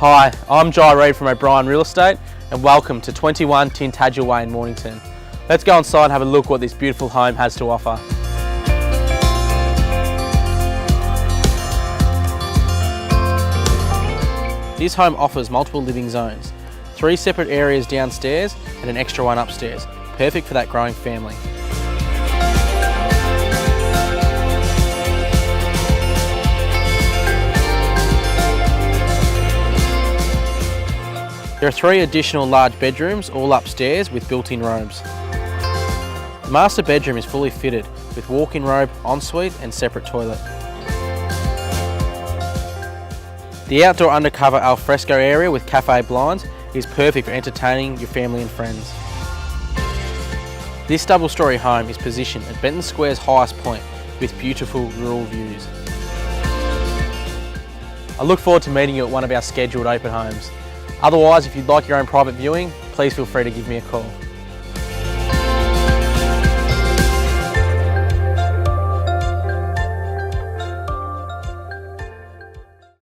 Hi, I'm Jai Reid from O'Brien Real Estate and welcome to 21 Tintagel Way in Mornington. Let's go inside and have a look what this beautiful home has to offer. This home offers multiple living zones, 3 separate areas downstairs and an extra one upstairs, perfect for that growing family. There are 3 additional large bedrooms, all upstairs with built-in robes. The master bedroom is fully fitted with walk-in robe, ensuite and separate toilet. The outdoor undercover alfresco area with cafe blinds is perfect for entertaining your family and friends. This double-storey home is positioned at Benton Square's highest point with beautiful rural views. I look forward to meeting you at one of our scheduled open homes. Otherwise, if you'd like your own private viewing, please feel free to give me a call.